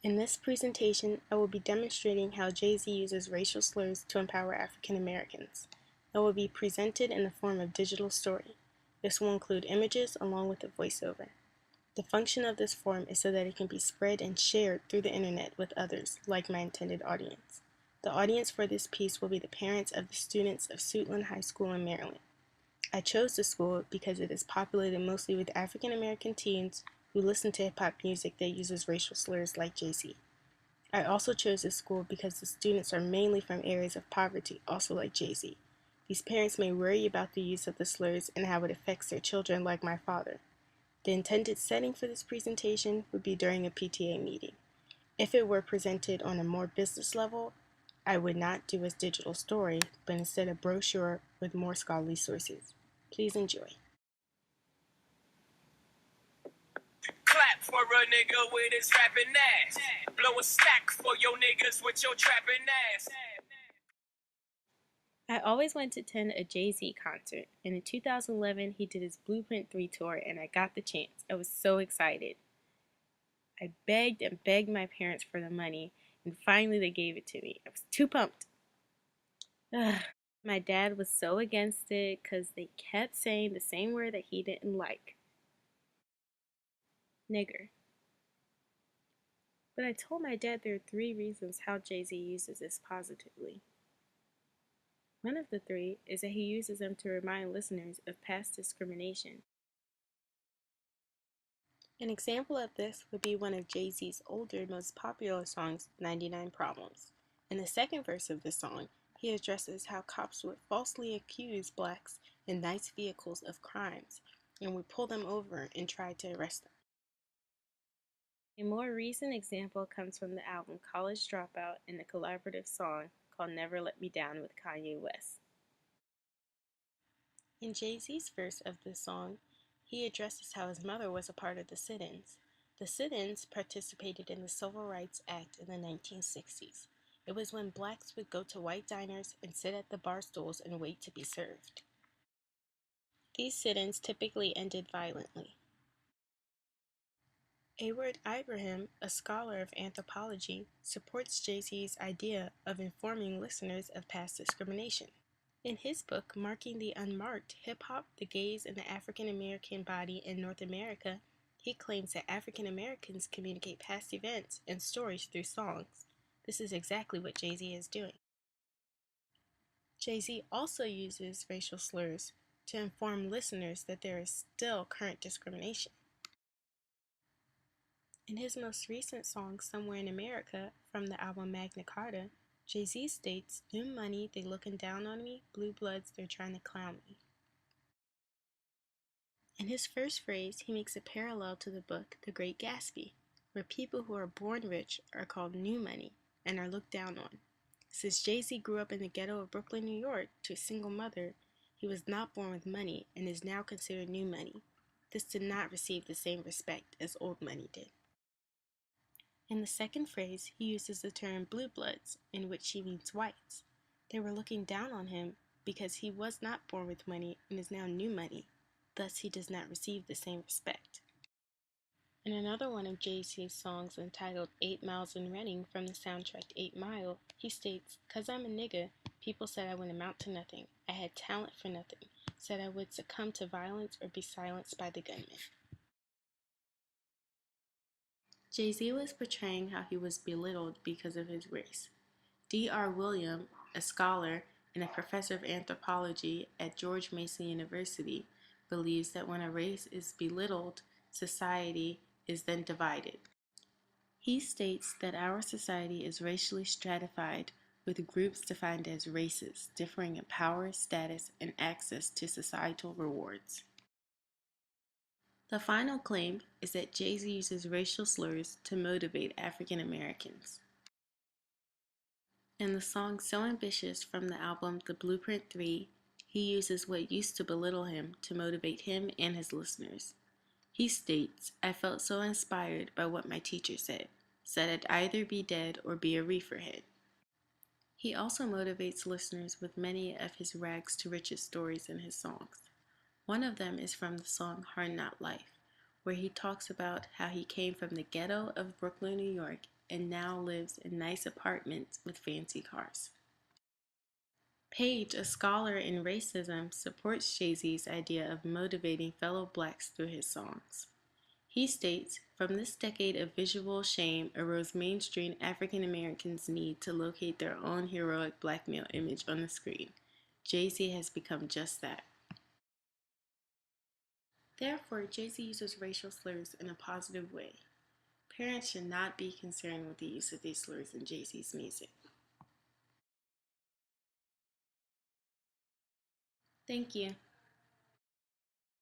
In this presentation, I will be demonstrating how Jay-Z uses racial slurs to empower African Americans. It will be presented in the form of digital story. This will include images along with a voiceover. The function of this form is so that it can be spread and shared through the internet with others, like my intended audience. The audience for this piece will be the parents of the students of Suitland High School in Maryland. I chose the school because it is populated mostly with African American teens who listen to hip-hop music that uses racial slurs like Jay-Z. I also chose this school because the students are mainly from areas of poverty, also like Jay-Z. These parents may worry about the use of the slurs and how it affects their children, like my father. The intended setting for this presentation would be during a PTA meeting. If it were presented on a more business level, I would not do a digital story, but instead a brochure with more scholarly sources. Please enjoy. Clap for a nigga with his rapping ass. Blow a stack for your niggas with your trapping ass. I always wanted to attend a Jay-Z concert, and in 2011 he did his Blueprint 3 tour, and I got the chance. I was so excited. I begged and begged my parents for the money, and finally they gave it to me. I was too pumped. Ugh. My dad was so against it because they kept saying the same word that he didn't like. Nigger. But I told my dad there are 3 reasons how Jay-Z uses this positively. One of the 3 is that he uses them to remind listeners of past discrimination. An example of this would be one of Jay-Z's older, most popular songs, 99 Problems. In the second verse of this song, he addresses how cops would falsely accuse blacks in nice vehicles of crimes and would pull them over and try to arrest them. A more recent example comes from the album College Dropout and the collaborative song called Never Let Me Down with Kanye West. In Jay-Z's verse of this song, he addresses how his mother was a part of the sit-ins. The sit-ins participated in the Civil Rights Act in the 1960s. It was when blacks would go to white diners and sit at the bar stools and wait to be served. These sit-ins typically ended violently. Ibrahim, a scholar of anthropology, supports Jay-Z's idea of informing listeners of past discrimination. In his book, Marking the Unmarked, Hip-Hop, the Gays, and the African American Body in North America, he claims that African Americans communicate past events and stories through songs. This is exactly what Jay-Z is doing. Jay-Z also uses racial slurs to inform listeners that there is still current discrimination. In his most recent song, Somewhere in America, from the album Magna Carta, Jay-Z states, "New money, they looking down on me, blue bloods, they're trying to clown me." In his first phrase, he makes a parallel to the book The Great Gatsby, where people who are born rich are called new money and are looked down on. Since Jay-Z grew up in the ghetto of Brooklyn, New York, to a single mother, he was not born with money and is now considered new money. This did not receive the same respect as old money did. In the second phrase, he uses the term blue bloods, in which he means whites. They were looking down on him because he was not born with money and is now new money. Thus, he does not receive the same respect. In another one of Jay-Z's songs entitled 8 Miles in Running from the soundtrack 8 Mile, he states, "'Cause I'm a nigga, people said I would amount to nothing. I had talent for nothing. Said I would succumb to violence or be silenced by the gunman." Jay-Z was portraying how he was belittled because of his race. D.R. William, a scholar and a professor of anthropology at George Mason University, believes that when a race is belittled, society is then divided. He states that our society is racially stratified, with groups defined as races, differing in power, status, and access to societal rewards. The final claim is that Jay-Z uses racial slurs to motivate African Americans. In the song So Ambitious from the album The Blueprint 3, he uses what used to belittle him to motivate him and his listeners. He states, "I felt so inspired by what my teacher said I'd either be dead or be a reefer head." He also motivates listeners with many of his rags to riches stories in his songs. One of them is from the song Hard Not Life, where he talks about how he came from the ghetto of Brooklyn, New York, and now lives in nice apartments with fancy cars. Page, a scholar in racism, supports Jay-Z's idea of motivating fellow blacks through his songs. He states, "From this decade of visual shame arose mainstream African Americans' need to locate their own heroic black male image on the screen. Jay-Z has become just that." Therefore, Jay-Z uses racial slurs in a positive way. Parents should not be concerned with the use of these slurs in Jay-Z's music. Thank you.